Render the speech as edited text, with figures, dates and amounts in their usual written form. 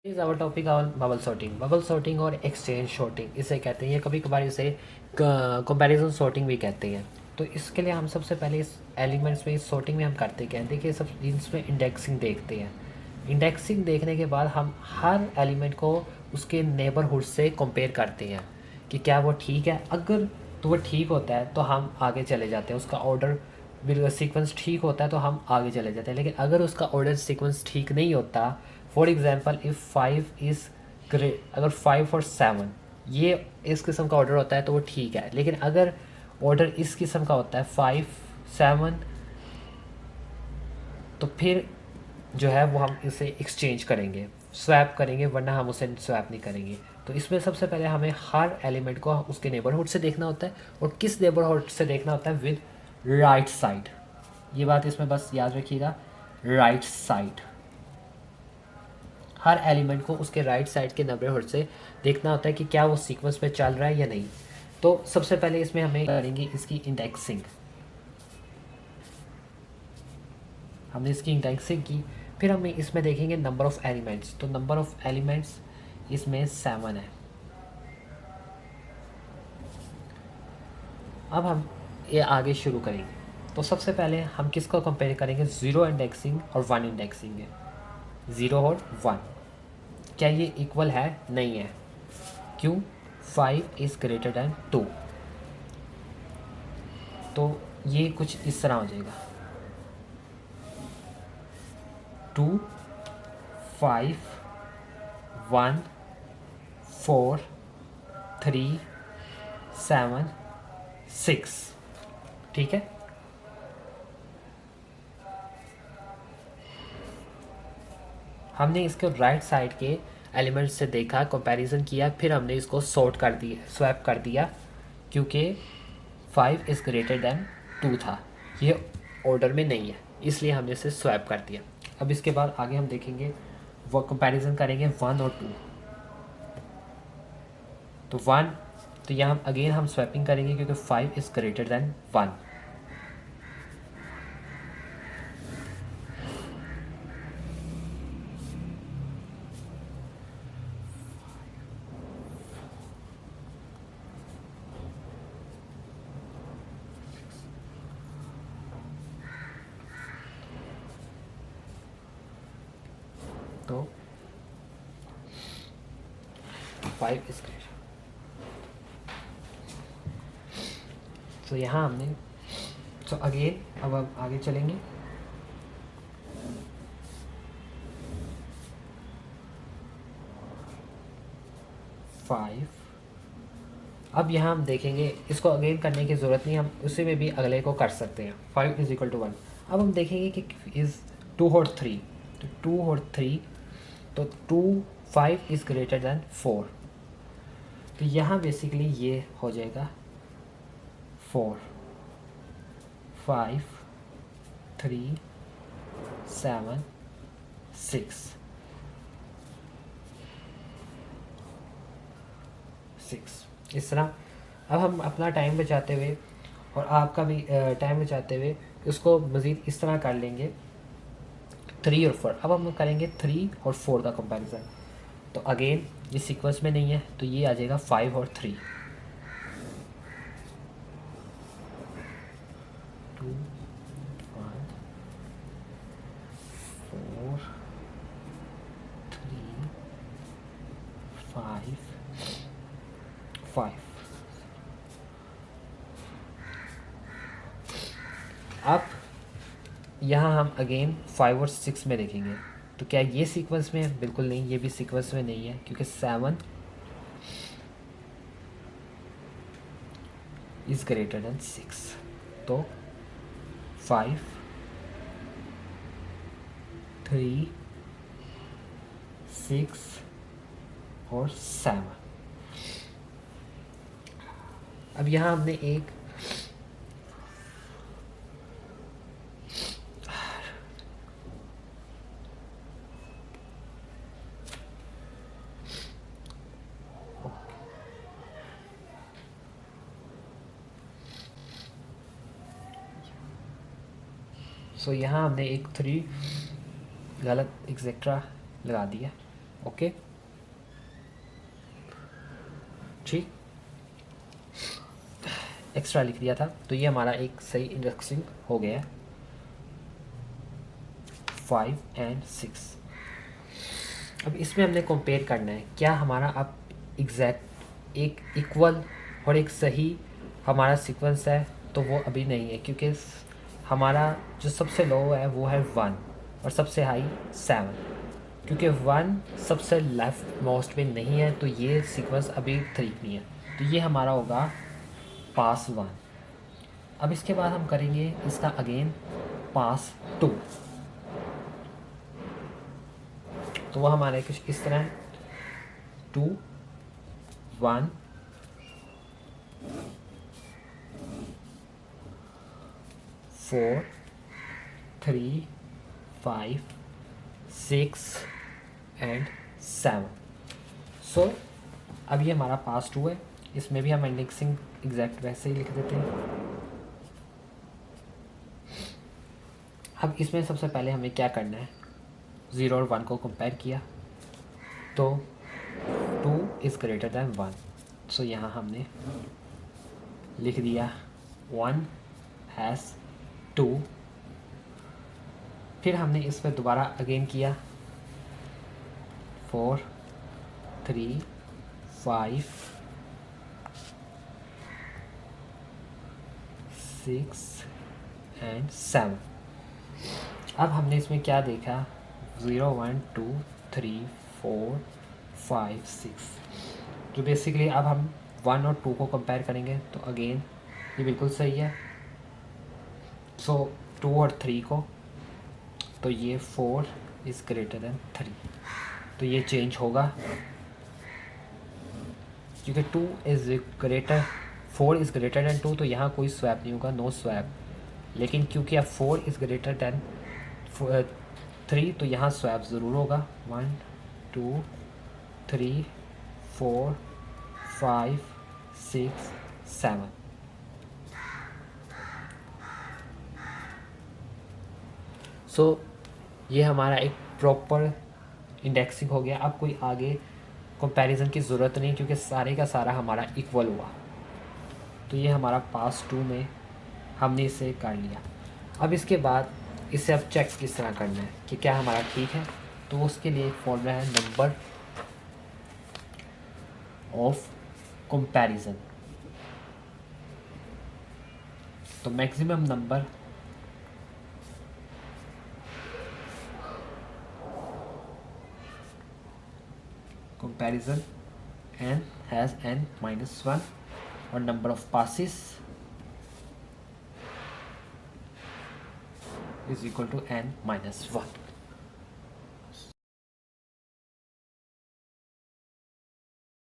Is our topic on bubble sorting और exchange sorting इसे कहते हैं, या कभी कभार इसे कंपैरिजन सॉर्टिंग भी कहते हैं। तो इसके लिए हम सबसे पहले इस एलिमेंट्स में, इस सॉर्टिंग में हम करते क्या हैं, देखिए सब इसमें इंडेक्सिंग देखते हैं। इंडेक्सिंग देखने के बाद हम हर एलिमेंट को उसके नेबरहुड से कंपेयर करते हैं कि क्या वो ठीक है। अगर तो वो ठीक होता है तो हम आगे चले जाते हैं, उसका ऑर्डर सीक्वेंस ठीक होता है तो हम आगे चले जाते हैं। लेकिन अगर उसका ऑर्डर सीक्वेंस ठीक नहीं होता, for example if five is great, अगर फाइव और सेवन ये इस किस्म का ऑर्डर होता है तो वो ठीक है। लेकिन अगर ऑर्डर इस किस्म का होता है फाइव सेवन, तो फिर जो है वो हम इसे एक्सचेंज करेंगे, स्वैप करेंगे, वरना हम उसे स्वैप नहीं करेंगे। तो इसमें सबसे पहले हमें हर एलिमेंट को उसके नेबरहुड से देखना होता है, और किस नेबरहुड से देखना होता है, विद राइट साइड। ये बात इसमें बस याद रखिएगा, राइट साइड। हर एलिमेंट को उसके राइट साइड के नेबरहुड से देखना होता है कि क्या वो सीक्वेंस में चल रहा है या नहीं। तो सबसे पहले इसमें हमें करेंगे इसकी इंडेक्सिंग। हमने इसकी इंडेक्सिंग की, फिर हम इसमें देखेंगे नंबर ऑफ़ एलिमेंट्स। तो नंबर ऑफ़ एलिमेंट्स इसमें 7 है। अब हम ये आगे शुरू करेंगे। तो सबसे पहले हम किसको कंपेयर करेंगे, ज़ीरो इंडेक्सिंग और वन इंडेक्सिंग है। ज़ीरो और वन, क्या ये इक्वल है? नहीं है। क्यों? 5 इज़ ग्रेटर दैन 2। तो ये कुछ इस तरह हो जाएगा, 2 5 1 4 3 7 6। ठीक है। हमने इसको राइट साइड के एलिमेंट्स से देखा, कंपैरिजन किया, फिर हमने इसको सॉर्ट कर दिया, स्वैप कर दिया, क्योंकि 5 इज़ ग्रेटर दैन 2 था, ये ऑर्डर में नहीं है, इसलिए हमने इसे स्वैप कर दिया। अब इसके बाद आगे हम देखेंगे, वो कंपैरिजन करेंगे 1 और 2। तो 1, तो यहाँ अगेन हम स्वैपिंग करेंगे क्योंकि 5 इज़ ग्रेटर दैन 1। तो 5 इज़ ग्रेटर, तो यहाँ हमने, तो अगेन अब हम आगे चलेंगे। फाइव, अब यहाँ हम देखेंगे, इसको अगेन करने की ज़रूरत नहीं, हम उसी में भी अगले को कर सकते हैं। 5 इज़ इक्वल टू 1। अब हम देखेंगे कि इज़ 2 और 3, तो 2 और 3, तो 2 5 इज़ ग्रेटर दैन 4। तो यहाँ बेसिकली ये हो जाएगा 4 5 3 7 6 6, इस तरह। अब हम अपना टाइम बचाते हुए और आपका भी टाइम बचाते हुए इसको मज़ीद इस तरह कर लेंगे, 3 और 4। अब हम करेंगे 3 और 4 का कंपैरिजन। तो अगेन ये सीक्वेंस में नहीं है, तो ये आ जाएगा 5 और 3। 2 1 4 3 5 5। अब यहाँ हम अगेन 5 और 6 में देखेंगे, तो क्या ये सीक्वेंस में है? बिल्कुल नहीं, ये भी सीक्वेंस में नहीं है, क्योंकि 7 इज़ ग्रेटर दैन 6। तो 5 3 6 और 7। अब यहाँ हमने एक, सो यहाँ हमने एक 3 गलत एक्सेट्रा लगा दिया, ओके, ठीक, एक्स्ट्रा लिख दिया था। तो ये हमारा एक सही इंडेक्सिंग हो गया है 5 और 6। अब इसमें हमने कंपेयर करना है क्या हमारा अब एग्जैक्ट एक इक्वल और एक सही हमारा सीक्वेंस है, तो वो अभी नहीं है, क्योंकि हमारा जो सबसे लो है वो है 1 और सबसे हाई 7, क्योंकि 1 सबसे लेफ्ट मोस्ट में नहीं है, तो ये सीक्वेंस अभी ठीक नहीं है। तो ये हमारा होगा पास 1। अब इसके बाद हम करेंगे इसका अगेन पास 2। तो वो हमारे कुछ इस तरह 2 1 4 3 5 6 एंड 7। सो अब ये हमारा पास 2 है, इसमें भी हम इंडेक्सिंग एग्जैक्ट वैसे ही लिख देते हैं। अब इसमें सबसे पहले हमें क्या करना है, 0 और 1 को कंपेयर किया तो 2 इज़ ग्रेटर दैन 1। सो यहाँ हमने लिख दिया 1 हैज़ 2। फिर हमने इसमें दोबारा अगेन किया 4 3 5 6 एंड 7। अब हमने इसमें क्या देखा, 0 1 2 3 4 5 6। तो बेसिकली अब हम 1 और 2 को कंपेयर करेंगे तो अगेन ये बिल्कुल सही है। सो 2 और 3 को, तो ये 4 इज़ ग्रेटर दैन 3, तो ये चेंज होगा क्योंकि 2 is greater 4 is greater than 2, तो यहाँ कोई स्वैप नहीं होगा, नो स्वैप। लेकिन क्योंकि अब 4 इज़ ग्रेटर दैन 3, तो यहाँ स्वैप ज़रूर होगा। 1 2 3 4 5 6 7। सो ये हमारा एक प्रॉपर इंडेक्सिंग हो गया। अब कोई आगे कंपैरिजन की ज़रूरत नहीं, क्योंकि सारे का सारा हमारा इक्वल हुआ। तो ये हमारा पास 2 में हमने इसे कर लिया। अब इसके बाद इसे अब चेक किस तरह करना है कि क्या हमारा ठीक है, तो उसके लिए एक फॉर्मूला है नंबर ऑफ कंपैरिजन। तो maximum number comparison n has n-1 और number of passes is equal to n-1।